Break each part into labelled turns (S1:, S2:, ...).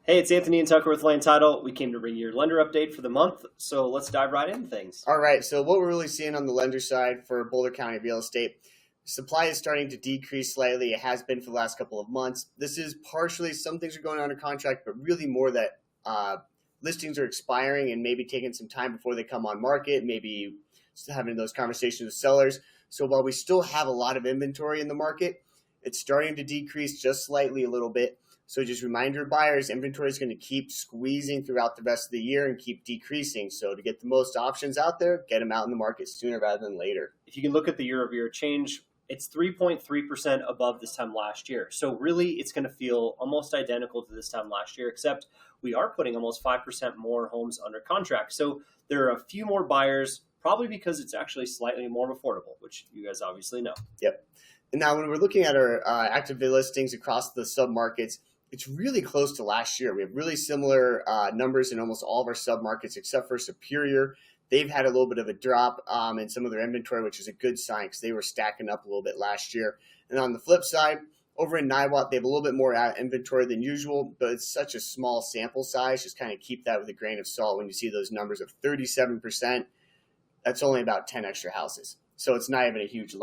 S1: Hey, it's Anthony and Tucker with Land Title. We came to bring you your lender update for the month, so let's dive right into things.
S2: All right, so what we're really seeing on the lender side for Boulder County real estate, supply is starting to decrease slightly. It has been for the last couple of months. This is partially, some things are going under contract, but really more that listings are expiring and maybe taking some time before they come on market, maybe having those conversations with sellers. So while we still have a lot of inventory in the market, it's starting to decrease just slightly a little bit. So just remind your buyers, inventory is going to keep squeezing throughout the rest of the year and keep decreasing. So to get the most options out there, get them out in the market sooner rather than later.
S1: If you can look at the year-over-year change, it's 3.3% above this time last year. So really, it's going to feel almost identical to this time last year, except we are putting almost 5% more homes under contract. So there are a few more buyers, probably because it's actually slightly more affordable, which you guys obviously know.
S2: Yep. And now when we're looking at our active listings across the submarkets, it's really close to last year. We have really similar numbers in almost all of our submarkets except for Superior. They've had a little bit of a drop in some of their inventory, which is a good sign because they were stacking up a little bit last year. And on the flip side, over in Niwot, they have a little bit more inventory than usual, but it's such a small sample size. Just kind of keep that with a grain of salt. When you see those numbers of 37%, that's only about 10 extra houses. So it's not even a huge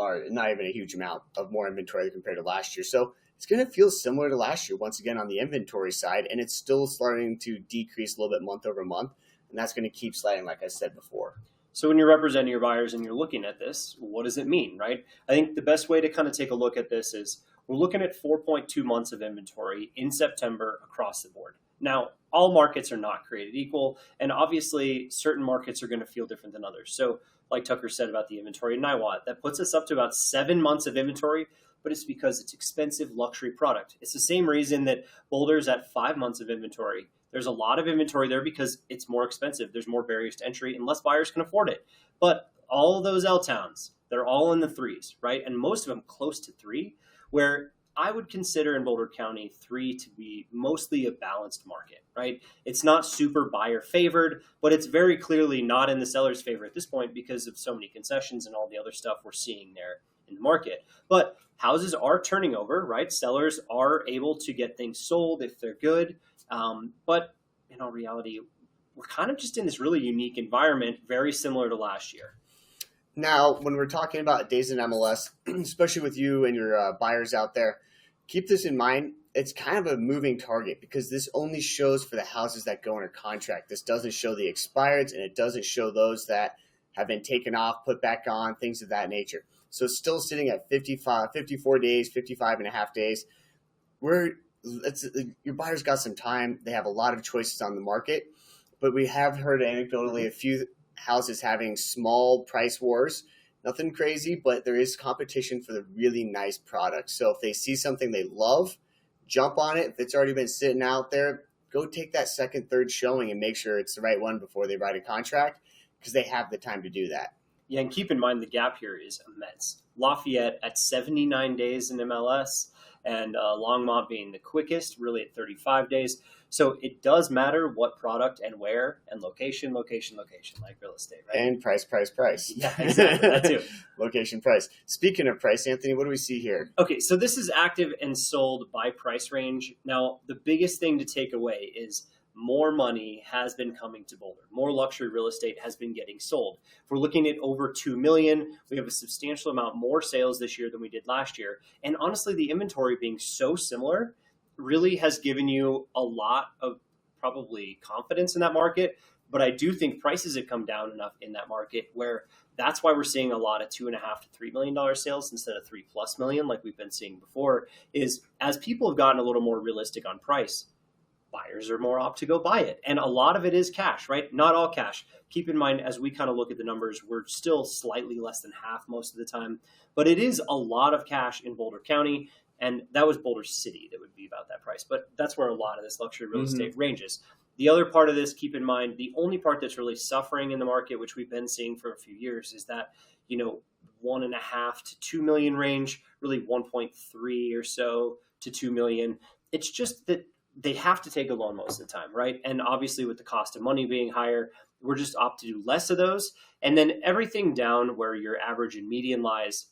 S2: amount of more inventory compared to last year. So it's going to feel similar to last year, once again, on the inventory side, and it's still starting to decrease a little bit month over month, and that's going to keep sliding, like I said before.
S1: So when you're representing your buyers and you're looking at this, what does it mean, right? I think the best way to kind of take a look at this is we're looking at 4.2 months of inventory in September across the board. Now, all markets are not created equal, and obviously certain markets are going to feel different than others. So like Tucker said about the inventory in Niwot, that puts us up to about 7 months of inventory, but it's because it's expensive luxury product. It's the same reason that Boulder's at 5 months of inventory. There's a lot of inventory there because it's more expensive. There's more barriers to entry and less buyers can afford it. But all of those L towns, they're all in the threes, right? And most of them close to 3, where I would consider in Boulder County 3 to be mostly a balanced market, right? It's not super buyer favored, but it's very clearly not in the seller's favor at this point because of so many concessions and all the other stuff we're seeing there in the market. But houses are turning over, right? Sellers are able to get things sold if they're good. But in all reality, we're kind of just in this really unique environment, very similar to last year.
S2: Now, when we're talking about days in MLS, especially with you and your buyers out there, keep this in mind. It's kind of a moving target because this only shows for the houses that go under contract. This doesn't show the expireds, and it doesn't show those that have been taken off, put back on, things of that nature. So it's still sitting at 54 days, 55 and a half days. Your buyers got some time. They have a lot of choices on the market, but we have heard anecdotally a few houses having small price wars. Nothing crazy, but there is competition for the really nice product. So if they see something they love, jump on it. If it's already been sitting out there, go take that second, third showing and make sure it's the right one before they write a contract because they have the time to do that.
S1: Yeah, and keep in mind the gap here is immense. Lafayette at 79 days in MLS and Longmont being the quickest, really at 35 days. So it does matter what product and where and location, like real estate, right?
S2: And price.
S1: Yeah, exactly. That too.
S2: Location, price. Speaking of price, Anthony, what do we see here?
S1: Okay, so this is active and sold by price range. Now, the biggest thing to take away is more money has been coming to Boulder. More luxury real estate has been getting sold. If we're looking at over 2 million, we have a substantial amount more sales this year than we did last year. And honestly, the inventory being so similar really has given you a lot of probably confidence in that market. But I do think prices have come down enough in that market where that's why we're seeing a lot of $2.5 to $3 million sales instead of $3+ million like we've been seeing before, is as people have gotten a little more realistic on price, buyers are more apt to go buy it. And a lot of it is cash, right? Not all cash. Keep in mind, as we kind of look at the numbers, we're still slightly less than half most of the time, but it is a lot of cash in Boulder County. And that was Boulder City that would be about that price. But that's where a lot of this luxury real estate ranges. The other part of this, keep in mind, the only part that's really suffering in the market, which we've been seeing for a few years, is that, 1.5 to 2 million range, really 1.3 or so to 2 million. It's just that they have to take a loan most of the time, right? And obviously with the cost of money being higher, we're just opt to do less of those. And then everything down where your average and median lies,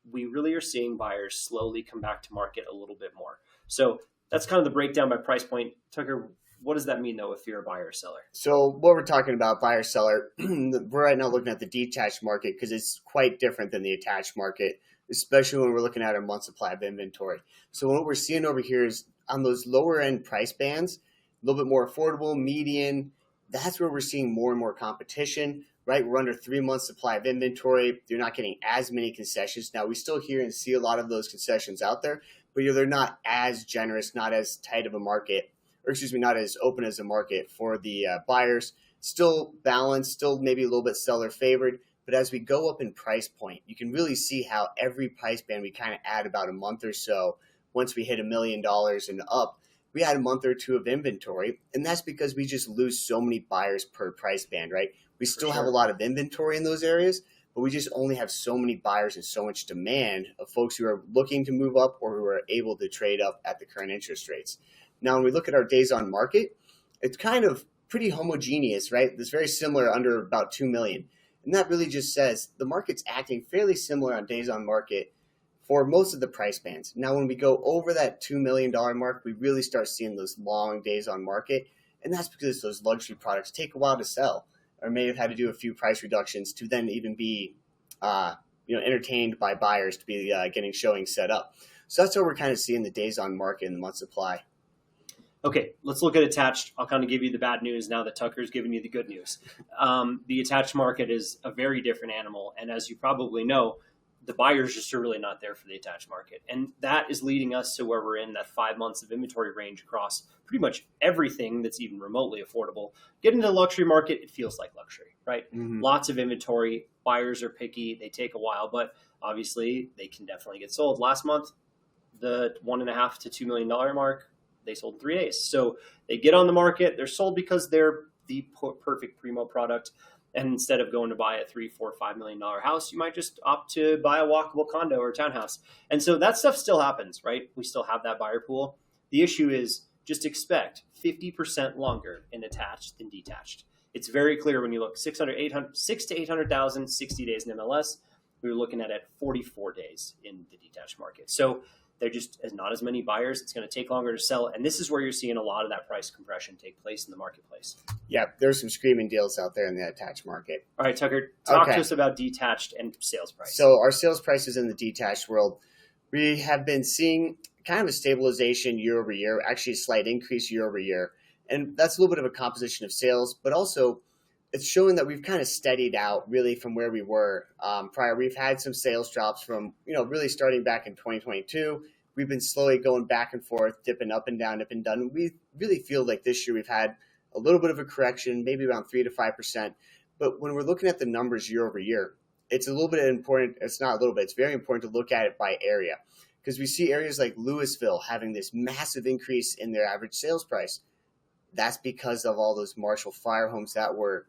S1: we really are seeing buyers slowly come back to market a little bit more. So that's kind of the breakdown by price point. Tucker, What does that mean though if you're a buyer or seller?
S2: So what we're talking about, buyer seller, we're right now looking at the detached market because it's quite different than the attached market, especially when we're looking at a month supply of inventory. So what we're seeing over here is on those lower end price bands, a little bit more affordable, median, that's where we're seeing more and more competition, right? We're under 3 months supply of inventory. You're not getting as many concessions. Now we still hear and see a lot of those concessions out there, but they're not as generous, not as tight of a market, or excuse me, not as open as a market for the buyers. Still balanced, still maybe a little bit seller favored. But as we go up in price point, you can really see how every price band we kind of add about a month or so. Once we hit $1 million and up, we add a month or two of inventory. And that's because we just lose so many buyers per price band, right? We still have a lot of inventory in those areas, but we just only have so many buyers and so much demand of folks who are looking to move up or who are able to trade up at the current interest rates. Now, when we look at our days on market, it's kind of pretty homogeneous, right? It's very similar under about 2 million. And that really just says the market's acting fairly similar on days on market for most of the price bands. Now, when we go over that $2 million mark, we really start seeing those long days on market. And that's because those luxury products take a while to sell or may have had to do a few price reductions to then even be entertained by buyers to be getting showings set up. So that's what we're kind of seeing the days on market in the month supply.
S1: Okay, let's look at attached. I'll kind of give you the bad news now that Tucker's giving you the good news. The attached market is a very different animal. And as you probably know, the buyers just are really not there for the attached market. And that is leading us to where we're in that 5 months of inventory range across pretty much everything that's even remotely affordable. Get into the luxury market, it feels like luxury, right? Mm-hmm. Lots of inventory. Buyers are picky. They take a while, but obviously they can definitely get sold. Last month, the $1.5 to $2 million mark, they sold in 3 days. So they get on the market. They're sold because they're the perfect primo product. And instead of going to buy a $3, $4, $5 million house, you might just opt to buy a walkable condo or townhouse. And so that stuff still happens, right? We still have that buyer pool. The issue is just expect 50% longer in attached than detached. It's very clear when you look 6 to 800,000, 60 days in MLS. We were looking at 44 days in the detached market. So they're just not as many buyers. It's going to take longer to sell. And this is where you're seeing a lot of that price compression take place in the marketplace.
S2: Yeah, there's some screaming deals out there in the attached market.
S1: All right, Tucker, talk to us about detached and sales price.
S2: So our sales prices in the detached world, we have been seeing kind of a stabilization year over year, actually a slight increase year over year. And that's a little bit of a composition of sales, but also it's showing that we've kind of steadied out really from where we were prior. We've had some sales drops from, really starting back in 2022. We've been slowly going back and forth, dipping up and down, up and down. We really feel like this year we've had a little bit of a correction, maybe around 3 to 5%. But when we're looking at the numbers year over year, it's a little bit important. It's not a little bit. It's very important to look at it by area because we see areas like Louisville having this massive increase in their average sales price. That's because of all those Marshall Fire homes that were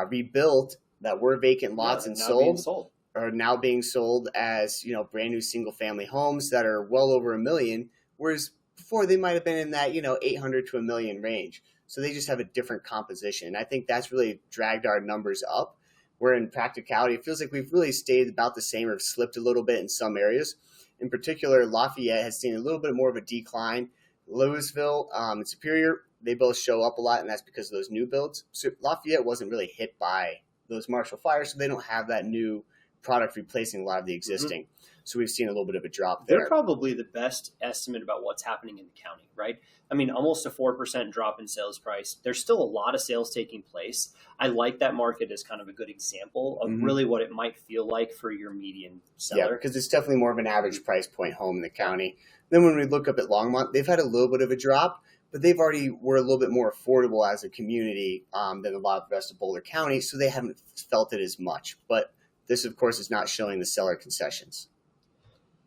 S2: rebuilt, that were vacant lots and sold, are now being sold as brand new single family homes that are well over $1 million, whereas before they might have been in that 800 to $1 million range. So they just have a different composition. I think that's really dragged our numbers up. Where in practicality, it feels like we've really stayed about the same or slipped a little bit in some areas. In particular, Lafayette has seen a little bit more of a decline. Louisville and Superior, they both show up a lot, and that's because of those new builds. So Lafayette wasn't really hit by those Marshall fires, so they don't have that new product replacing a lot of the existing. Mm-hmm. So we've seen a little bit of a drop there.
S1: They're probably the best estimate about what's happening in the county, right? I mean, almost a 4% drop in sales price. There's still a lot of sales taking place. I like that market as kind of a good example of really what it might feel like for your median seller.
S2: Yeah, because it's definitely more of an average price point home in the county. Then when we look up at Longmont, they've had a little bit of a drop, but they've already were a little bit more affordable as a community than a lot of the rest of Boulder County, so they haven't felt it as much. But this, of course, is not showing the seller concessions.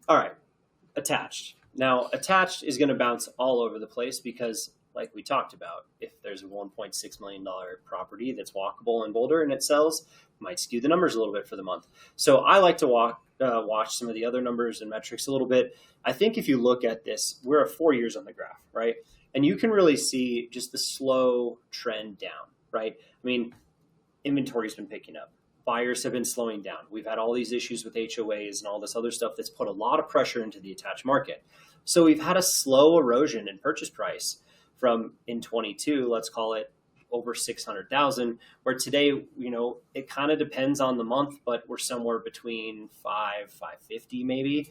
S1: All right, attached. Now, attached is going to bounce all over the place because, like we talked about, if there's a $1.6 million property that's walkable in Boulder and it sells, it might skew the numbers a little bit for the month. So I like to watch some of the other numbers and metrics a little bit. I think if you look at this, we're at 4 years on the graph, right? And you can really see just the slow trend down, right? I mean, inventory's been picking up. Buyers have been slowing down. We've had all these issues with HOAs and all this other stuff that's put a lot of pressure into the attached market. So we've had a slow erosion in purchase price from in 22, let's call it over 600,000, where today, it kind of depends on the month, but we're somewhere between 550 maybe.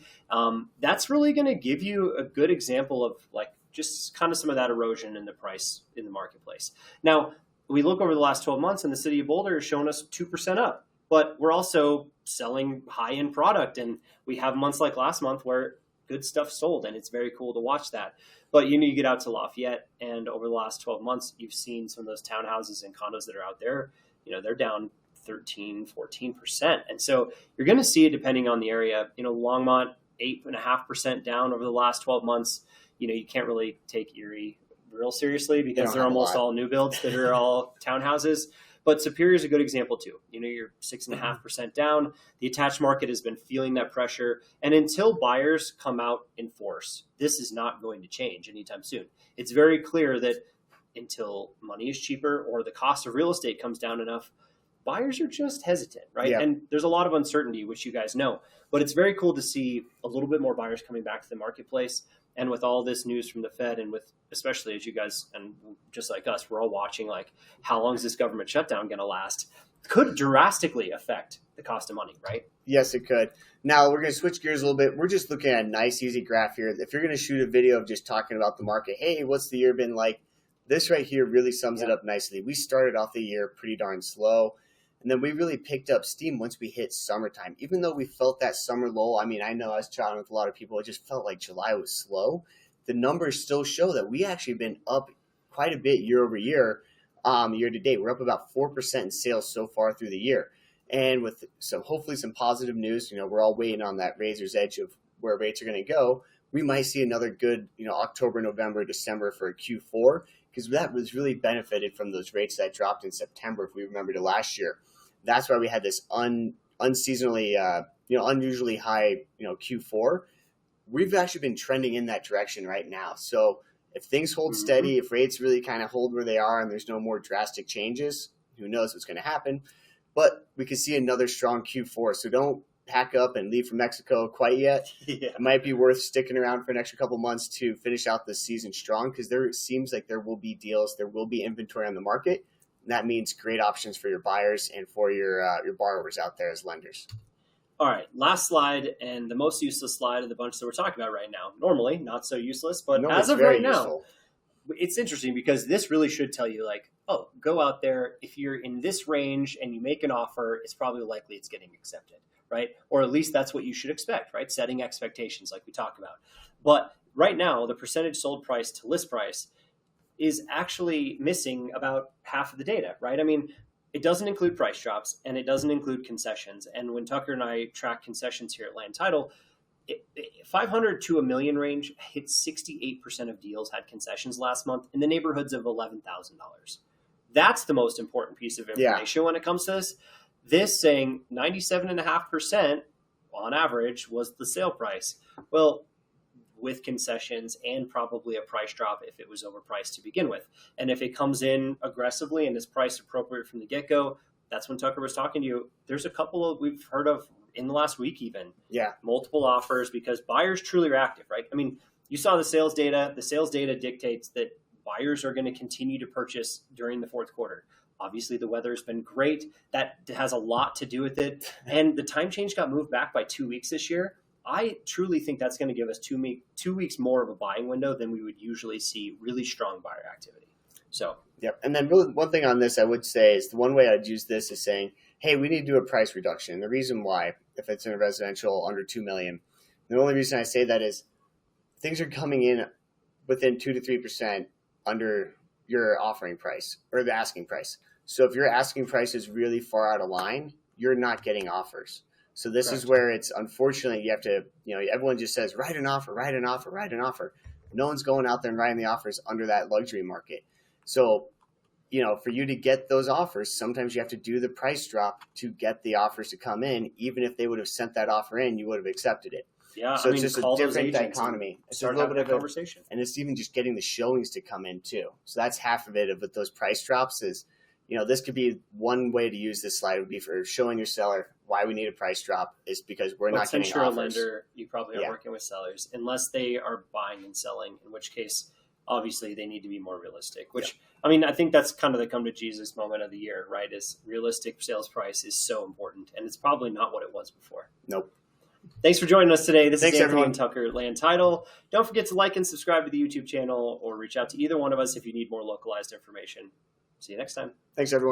S1: That's really going to give you a good example of like just kind of some of that erosion in the price in the marketplace. Now, we look over the last 12 months and the city of Boulder has shown us 2% up, but we're also selling high-end product. And we have months like last month where good stuff sold, and it's very cool to watch that. But you get out to Lafayette, and over the last 12 months, you've seen some of those townhouses and condos that are out there, they're down 13, 14%. And so you're going to see it depending on the area. Longmont, 8.5% down over the last 12 months. You can't really take Erie real seriously because they're almost all new builds that are all townhouses. But Superior is a good example too. You're 6.5% down. The attached market has been feeling that pressure. And until buyers come out in force, this is not going to change anytime soon. It's very clear that until money is cheaper or the cost of real estate comes down enough, buyers are just hesitant, right?
S2: Yeah.
S1: And there's a lot of uncertainty, which you guys know. But it's very cool to see a little bit more buyers coming back to the marketplace. And with all this news from the Fed, and with especially as you guys and just like us, we're all watching like how long is this government shutdown going to last? Could drastically affect the cost of money, right?
S2: Yes, it could. Now we're going to switch gears a little bit. We're just looking at a nice, easy graph here. If you're going to shoot a video of just talking about the market, hey, what's the year been like? This right here really sums it up nicely. We started off the year pretty darn slow. And then we really picked up steam once we hit summertime. Even though we felt that summer lull, I know I was chatting with a lot of people, it just felt like July was slow. The numbers still show that we actually been up quite a bit year over year, year to date. We're up about 4% in sales so far through the year. And with hopefully some positive news, we're all waiting on that razor's edge of where rates are going to go. We might see another good, October, November, December for a Q4, because that was really benefited from those rates that dropped in September, if we remember to last year. That's why we had this unseasonally, unusually high, Q4. We've actually been trending in that direction right now. So if things hold steady, if rates really kind of hold where they are and there's no more drastic changes, who knows what's going to happen. But we could see another strong Q4. So don't pack up and leave for Mexico quite yet. Yeah. It might be worth sticking around for an extra couple months to finish out this season strong, because there seems like there will be deals, there will be inventory on the market. And that means great options for your buyers and for your borrowers out there as lenders.
S1: All right, last slide, and the most useless slide of the bunch that we're talking about right now. Normally, not so useless, but as of right now, it's interesting because this really should tell you, like, oh, go out there. If you're in this range and you make an offer, it's probably likely it's getting accepted, right? Or at least that's what you should expect, right? Setting expectations like we talked about. But right now, the percentage sold price to list price is actually missing about half of the data, right? It doesn't include price drops and it doesn't include concessions. And when Tucker and I track concessions here at Land Title, 500 to $1 million range hit 68% of deals had concessions last month in the neighborhoods of $11,000. That's the most important piece of information when it comes to this. This saying 97.5% on average was the sale price. Well, with concessions and probably a price drop if it was overpriced to begin with. And if it comes in aggressively and is priced appropriate from the get-go, that's when Tucker was talking to you. There's a couple we've heard of in the last week even. Yeah. Multiple offers because buyers truly are active, right? You saw the sales data. The sales data dictates that buyers are going to continue to purchase during the fourth quarter. Obviously, the weather has been great. That has a lot to do with it. And the time change got moved back by 2 weeks this year. I truly think that's going to give us 2 weeks more of a buying window than we would usually see really strong buyer activity. So,
S2: yep. And then really one thing on this I would say is the one way I'd use this is saying, hey, we need to do a price reduction. And the reason why, if it's in a residential under $2 million, the only reason I say that is things are coming in within 2 to 3% under your offering price or the asking price. So if your asking price is really far out of line, you're not getting offers. So this is where it's unfortunately you have to, everyone just says, write an offer, write an offer, write an offer. No one's going out there and writing the offers under that luxury market. So, for you to get those offers, sometimes you have to do the price drop to get the offers to come in. Even if they would have sent that offer in, you would have accepted it. Yeah, so it's just a different dichotomy. It's a little bit of a conversation. And it's even just getting the showings to come in too. So that's half of it with those price drops is, this could be one way to use this slide would be for showing your seller why we need a price drop is because we're not getting offers. Since you're a lender,
S1: you probably are working with sellers unless they are buying and selling, in which case obviously they need to be more realistic, which, I mean, I think that's kind of the come to Jesus moment of the year, right? Is realistic sales price is so important, and it's probably not what it was before.
S2: Nope.
S1: Thanks for joining us today. This
S2: Thanks,
S1: is Anthony
S2: everyone.
S1: and Tucker, Land Title. Don't forget to like and subscribe to the YouTube channel or reach out to either one of us if you need more localized information. See you next time.
S2: Thanks, everyone.